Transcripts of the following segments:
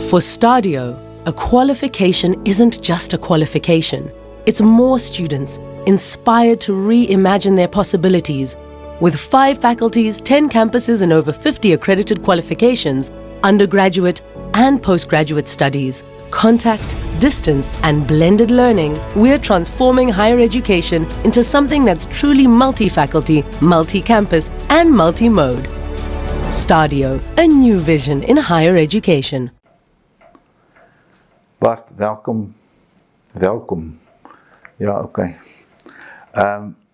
For Stadio, a qualification isn't just a qualification. It's more students inspired to reimagine their possibilities. With 5 faculties, 10 campuses and over 50 accredited qualifications, undergraduate and postgraduate studies, contact, distance and blended learning, we're transforming higher education into something that's truly multi-faculty, multi-campus and multi-mode. Stadio, a new vision in higher education. Bart, welkom. Yeah, okay.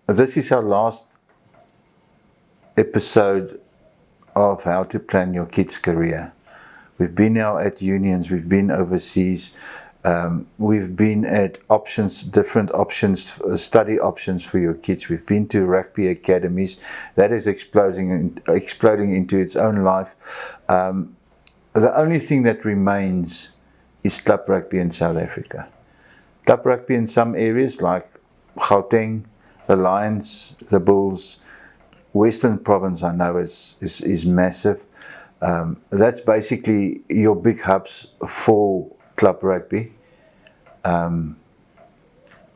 This is our last episode of how to plan your kids' career. We've been now at unions, we've been overseas, we've been at options, different options, study options for your kids. We've been to rugby academies. That is exploding into its own life. The only thing that remains is club rugby in South Africa. Club rugby in some areas like Gauteng, the Lions, the Bulls, Western Province I know is massive. That's basically your big hubs for club rugby.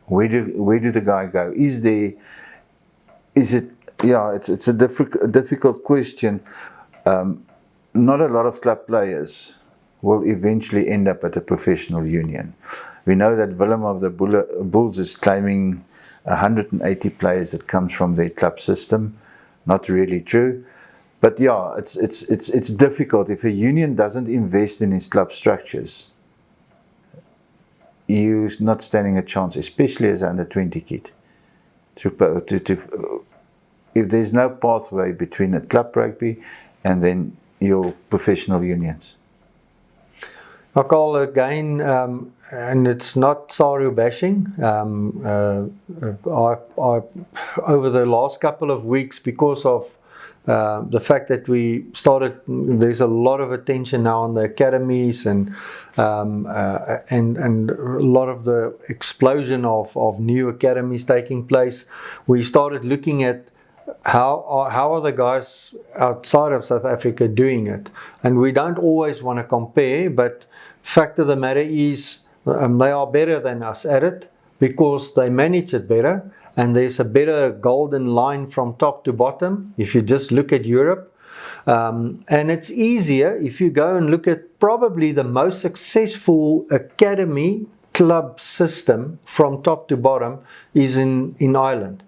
Where do the guy go? It's a difficult question. Not a lot of club players will eventually end up at a professional union. We know that Willem of the Bulls is claiming 180 players that comes from their club system. Not really true. But yeah, it's difficult. If a union doesn't invest in its club structures, you're not standing a chance, especially as under 20 kid. If there's no pathway between a club rugby and then your professional unions. I call again, and it's not SARU bashing. Over the last couple of weeks, because of the fact that we started, there's a lot of attention now on the academies and a lot of the explosion of new academies taking place. We started looking at how are the guys outside of South Africa doing it, and we don't always want to compare, but fact of the matter is they are better than us at it because they manage it better, and there's a better golden line from top to bottom if you just look at Europe. And it's easier if you go and look at probably the most successful academy club system from top to bottom is in Ireland.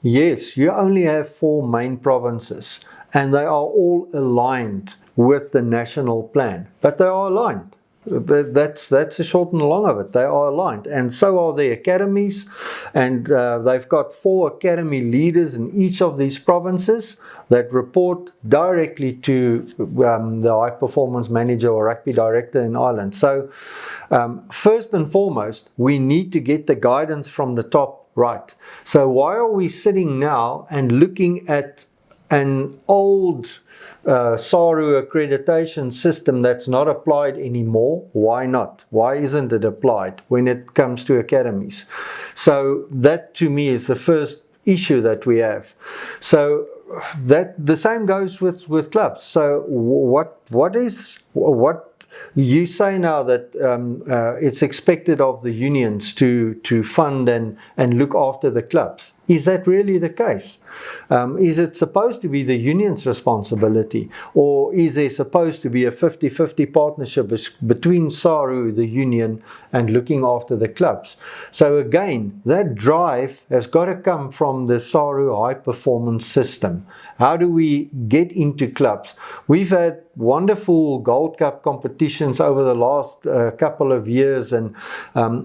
Yes, you only have 4 main provinces and they are all aligned with the national plan, but they are aligned. That's the short and long of it. They are aligned, and so are the academies, and they've got 4 academy leaders in each of these provinces that report directly to the high performance manager or rugby director in Ireland. So first and foremost, we need to get the guidance from the top right. So why are we sitting now and looking at an old SARU accreditation system that's not applied anymore? Why not? Why isn't it applied when it comes to academies? So that to me is the first issue that we have. So that the same goes with clubs. So what you say now that it's expected of the unions to fund and look after the clubs. Is that really the case? Is it supposed to be the union's responsibility, or is there supposed to be a 50-50 partnership between SARU, the union, and looking after the clubs? So again, that drive has got to come from the SARU high performance system. How do we get into clubs? We've had wonderful Gold Cup competitions over the last couple of years, and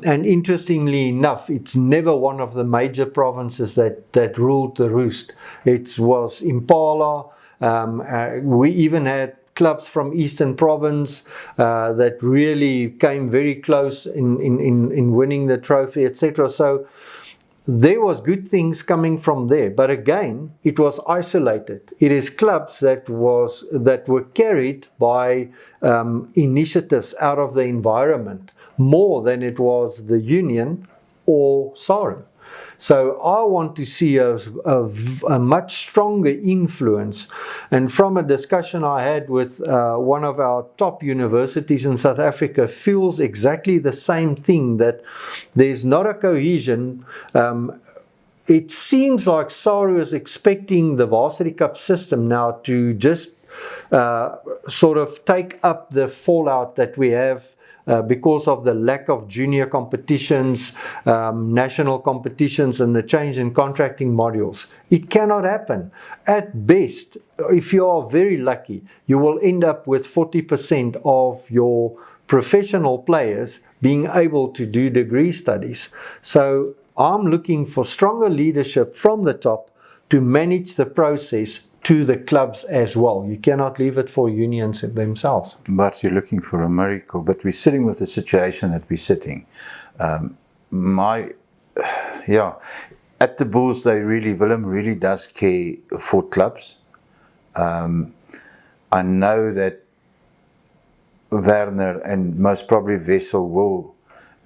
interestingly enough, it's never one of the major provinces that ruled the roost. It was Impala. We even had clubs from Eastern Province that really came very close in winning the trophy, etc. So there was good things coming from there, but again, it was isolated. It is clubs that were carried by initiatives out of the environment more than it was the union or SARU. So I want to see a much stronger influence. And from a discussion I had with one of our top universities in South Africa, feels exactly the same thing, that there's not a cohesion. It seems like SARU is expecting the Varsity Cup system now to just sort of take up the fallout that we have because of the lack of junior competitions, national competitions, and the change in contracting modules. It cannot happen. At best, if you are very lucky, you will end up with 40% of your professional players being able to do degree studies. So I'm looking for stronger leadership from the top to manage the process to the clubs as well. You cannot leave it for unions themselves. But you're looking for a miracle. But we're sitting with the situation that we're sitting. At the Bulls, Willem really does care for clubs. I know that Werner and most probably Wessel will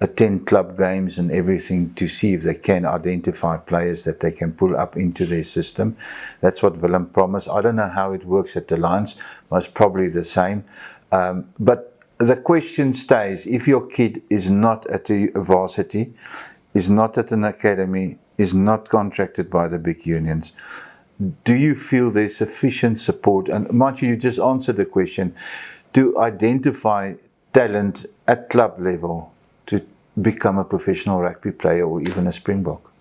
attend club games and everything to see if they can identify players that they can pull up into their system. That's what Willem promised. I don't know how it works at the Lions, most probably the same. But the question stays, if your kid is not at a varsity, is not at an academy, is not contracted by the big unions, do you feel there's sufficient support? And mind you just answered the question, to identify talent at club level to become a professional rugby player or even a Springbok?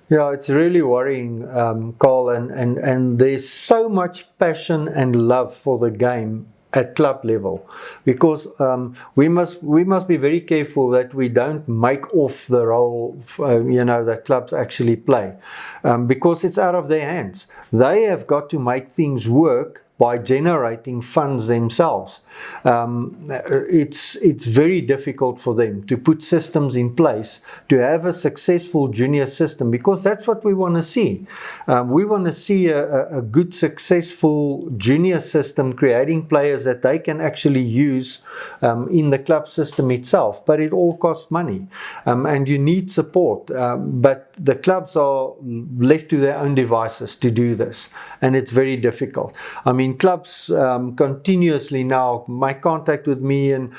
Yeah, it's really worrying, Carl, and there's so much passion and love for the game at club level, because we must be very careful that we don't make off the role that clubs actually play, because it's out of their hands. They have got to make things work by generating funds themselves. It's very difficult for them to put systems in place to have a successful junior system, because that's what we want to see. We want to see a good, successful junior system, creating players that they can actually use in the club system itself. But it all costs money, and you need support. But the clubs are left to their own devices to do this, and it's very difficult. I mean, clubs continuously now make contact with me, and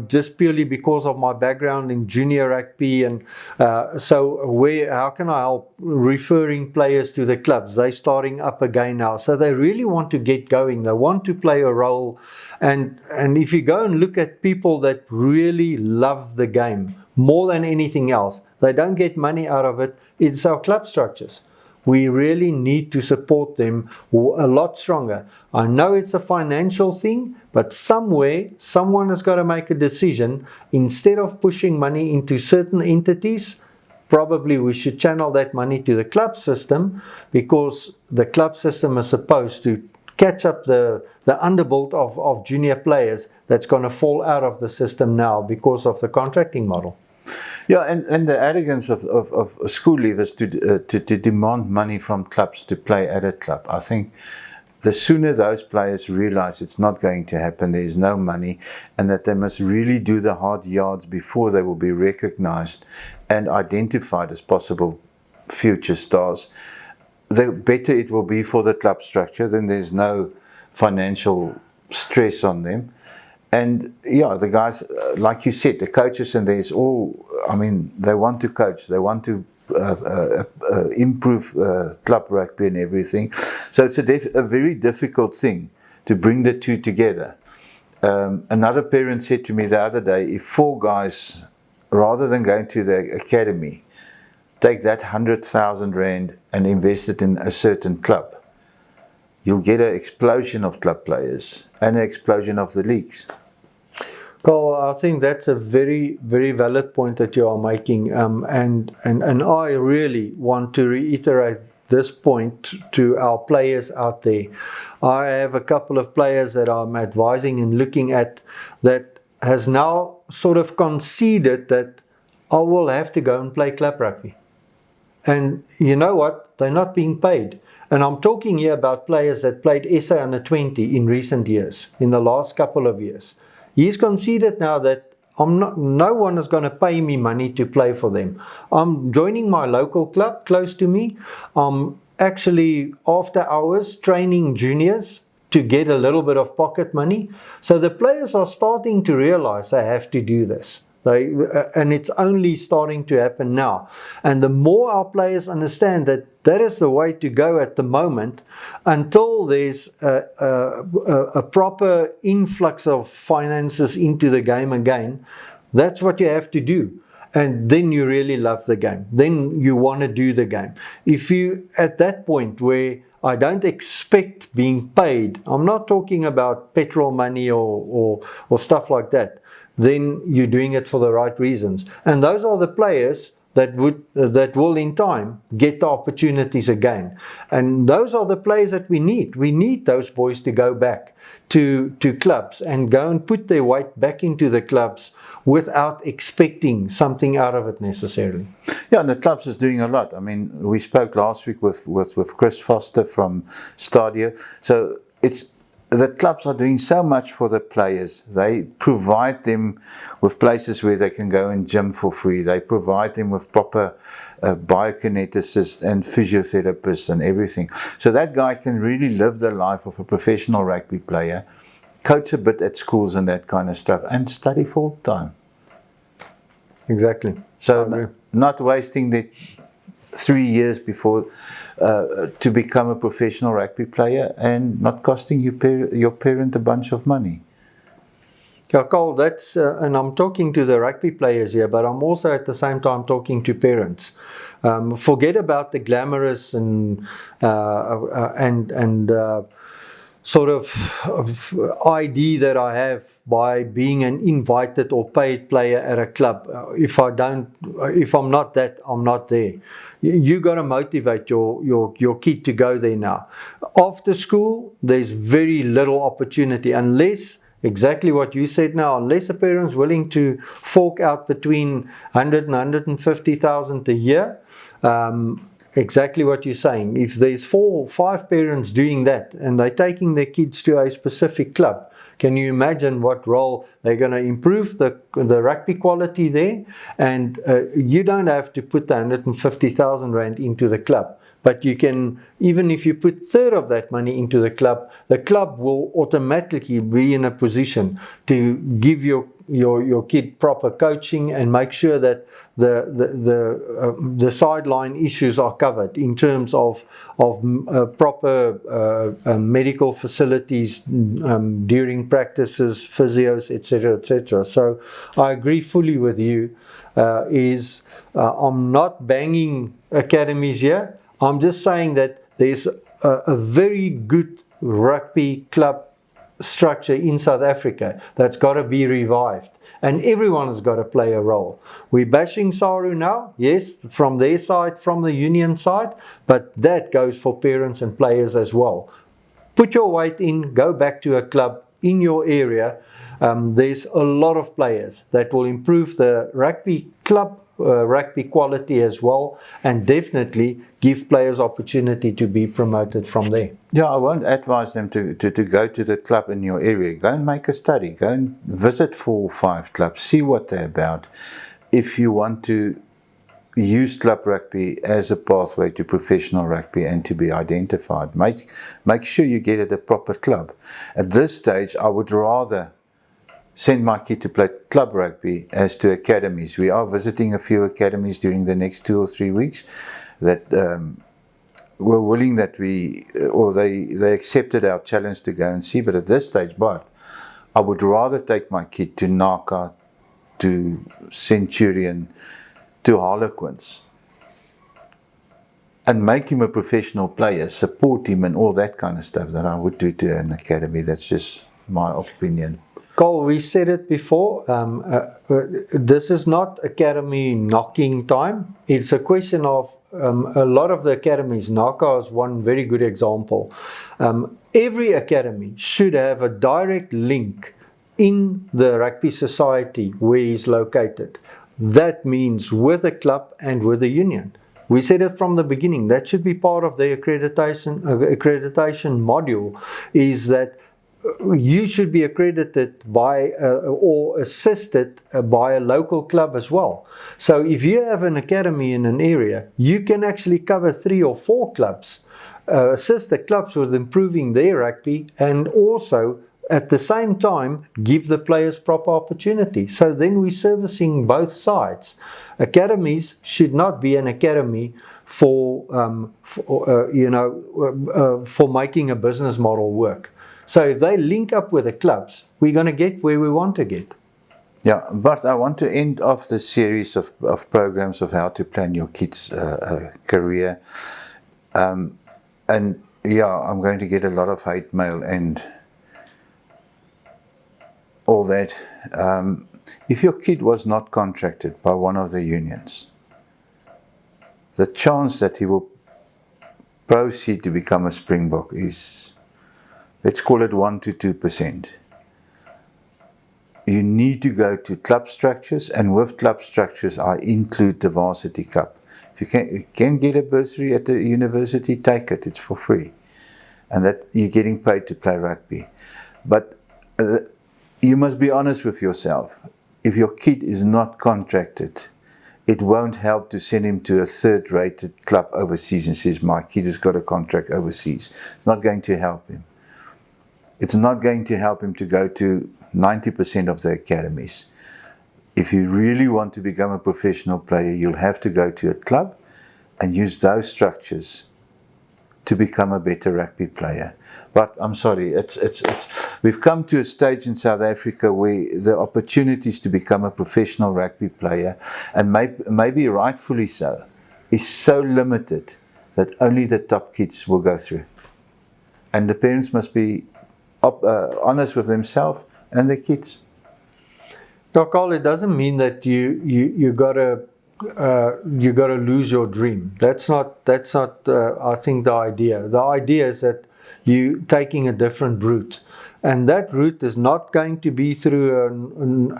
just purely because of my background in junior rugby, and how can I help referring players to the clubs? They're starting up again now, so they really want to get going. They want to play a role, and if you go and look at people that really love the game more than anything else, they don't get money out of it. It's our club structures. We really need to support them a lot stronger. I know it's a financial thing, but somewhere, someone has got to make a decision. Instead of pushing money into certain entities, probably we should channel that money to the club system, because the club system is supposed to catch up the underbuilt of junior players that's going to fall out of the system now because of the contracting model. Yeah, and the arrogance of school leavers to demand money from clubs to play at a club. I think the sooner those players realize it's not going to happen, there's no money, and that they must really do the hard yards before they will be recognized and identified as possible future stars, the better it will be for the club structure. Then there's no financial stress on them. And yeah, the guys, like you said, the coaches, and there's all, I mean, they want to coach, they want to improve club rugby and everything. So it's a very difficult thing to bring the two together. Another parent said to me the other day, if 4 guys, rather than going to the academy, take that 100,000 rand and invest it in a certain club, you'll get an explosion of club players and an explosion of the leagues. Carl, I think that's a very, very valid point that you are making, and I really want to reiterate this point to our players out there. I have a couple of players that I'm advising and looking at that has now sort of conceded that I will have to go and play club rugby. And you know what? They're not being paid. And I'm talking here about players that played SA under 20 in recent years, in the last couple of years. He's conceded now that no one is going to pay me money to play for them. I'm joining my local club close to me. I'm actually after hours training juniors to get a little bit of pocket money. So the players are starting to realize they have to do this. And it's only starting to happen now. And the more our players understand that that is the way to go at the moment, until there's a proper influx of finances into the game again, that's what you have to do. And then you really love the game. Then you want to do the game. If you, at that point where I don't expect being paid, I'm not talking about petrol money or stuff like that, then you're doing it for the right reasons. And those are the players that will in time get the opportunities again. And those are the players that we need. We need those boys to go back to clubs and go and put their weight back into the clubs without expecting something out of it necessarily. Yeah, and the clubs is doing a lot. I mean, we spoke last week with Chris Foster from Stadio. So the clubs are doing so much for the players. They provide them with places where they can go and gym for free. They provide them with proper biokineticists and physiotherapists and everything. So that guy can really live the life of a professional rugby player, coach a bit at schools and that kind of stuff, and study full time. Exactly. So not wasting the 3 years before to become a professional rugby player and not costing your parent a bunch of money. Yeah, Carl, that's and I'm talking to the rugby players here, but I'm also at the same time talking to parents. Forget about the glamorous and sort of ID that I have by being an invited or paid player at a club. If I'm not that, I'm not there. You got to motivate your kid to go there now. After school, there's very little opportunity unless, exactly what you said now, unless a parent's willing to fork out between 100 and 150,000 a year. Exactly what you're saying. If there's 4 or 5 parents doing that and they're taking their kids to a specific club, can you imagine what role they're going to improve the rugby quality there? And you don't have to put the 150,000 rand into the club. But you can, even if you put 1/3 of that money into the club will automatically be in a position to give your kid proper coaching and make sure that the sideline issues are covered in terms of proper medical facilities during practices, physios, etc., etc. So I agree fully with you. I'm not banging academies here. I'm just saying that there's a very good rugby club structure in South Africa that's got to be revived. And everyone has got to play a role. We're bashing SARU now, yes, from their side, from the union side, but that goes for parents and players as well. Put your weight in, go back to a club in your area. There's a lot of players that will improve the rugby club rugby quality as well, and definitely give players opportunity to be promoted from there. Yeah, I won't advise them to go to the club in your area. Go and make a study. Go and visit 4 or 5 clubs. See what they're about. If you want to use club rugby as a pathway to professional rugby and to be identified, make sure you get at a proper club. At this stage, I would rather send my kid to play club rugby as to academies. We are visiting a few academies during the next 2 or 3 weeks that were willing that they accepted our challenge to go and see. But at this stage, I would rather take my kid to Naka, to Centurion, to Harlequins, and make him a professional player, support him and all that kind of stuff than I would do to an academy. That's just my opinion. Cole, we said it before, this is not academy knocking time. It's a question of a lot of the academies. Naka is one very good example. Every academy should have a direct link in the rugby society where he's located. That means with a club and with a union. We said it from the beginning. That should be part of the accreditation module, is that you should be accredited by or assisted by a local club as well. So if you have an academy in an area, you can actually cover 3 or 4 clubs, assist the clubs with improving their rugby, and also at the same time give the players proper opportunity. So then we're servicing both sides. Academies should not be an academy for making a business model work. So if they link up with the clubs, we're going to get where we want to get. Yeah, but I want to end off the series of programs of how to plan your kids' career. And yeah, I'm going to get a lot of hate mail and all that. If your kid was not contracted by one of the unions, the chance that he will proceed to become a Springbok is, let's call it 1 to 2%. You need to go to club structures, and with club structures I include the Varsity Cup. If you can get a bursary at the university, take it, it's for free. And that you're getting paid to play rugby. But you must be honest with yourself. If your kid is not contracted, it won't help to send him to a third-rated club overseas and says, my kid has got a contract overseas. It's not going to help him. It's not going to help him to go to 90% of the academies. If you really want to become a professional player, you'll have to go to a club and use those structures to become a better rugby player. But I'm sorry, we've come to a stage in South Africa where the opportunities to become a professional rugby player, and maybe rightfully so, is so limited that only the top kids will go through. And the parents must be honest with themselves and their kids. Now, Carl, it doesn't mean that you gotta lose your dream. That's not I think the idea. The idea is that you taking a different route, and that route is not going to be through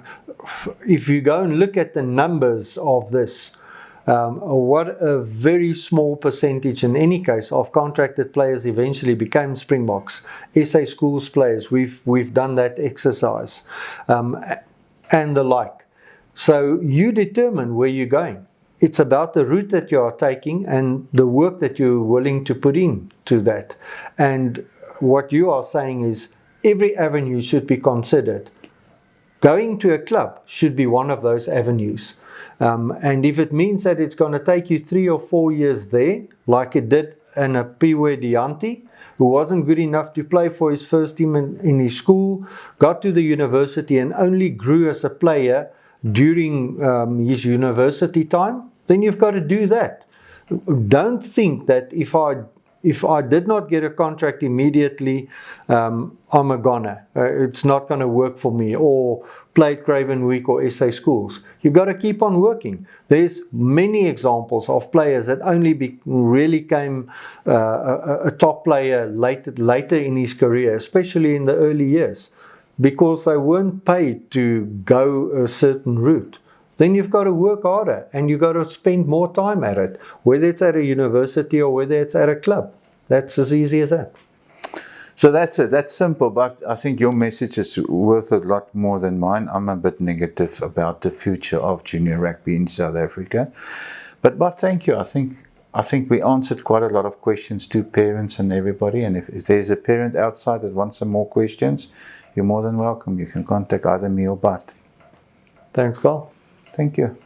if you go and look at the numbers of this, what a very small percentage in any case of contracted players eventually became Springboks, SA schools players. We've done that exercise, and the like. So you determine where you're going. It's about the route that you are taking and the work that you're willing to put in to that. And what you are saying is every avenue should be considered. Going to a club should be one of those avenues. And if it means that it's going to take you 3 or 4 years there, like it did in a Piwe Dianti, who wasn't good enough to play for his first team in his school, got to the university and only grew as a player during his university time, then you've got to do that. Don't think that if I did not get a contract immediately, I'm a goner. It's not going to work for me. Or played Craven Week or SA schools. You've got to keep on working. There's many examples of players that only really came a top player later in his career, especially in the early years, because they weren't paid to go a certain route. Then you've got to work harder and you've got to spend more time at it, whether it's at a university or whether it's at a club. That's as easy as that. So that's it. That's simple, but I think your message is worth a lot more than mine. I'm a bit negative about the future of junior rugby in South Africa. But thank you. I think we answered quite a lot of questions to parents and everybody. And if there's a parent outside that wants some more questions, you're more than welcome. You can contact either me or Bart. Thanks, Carl. Thank you.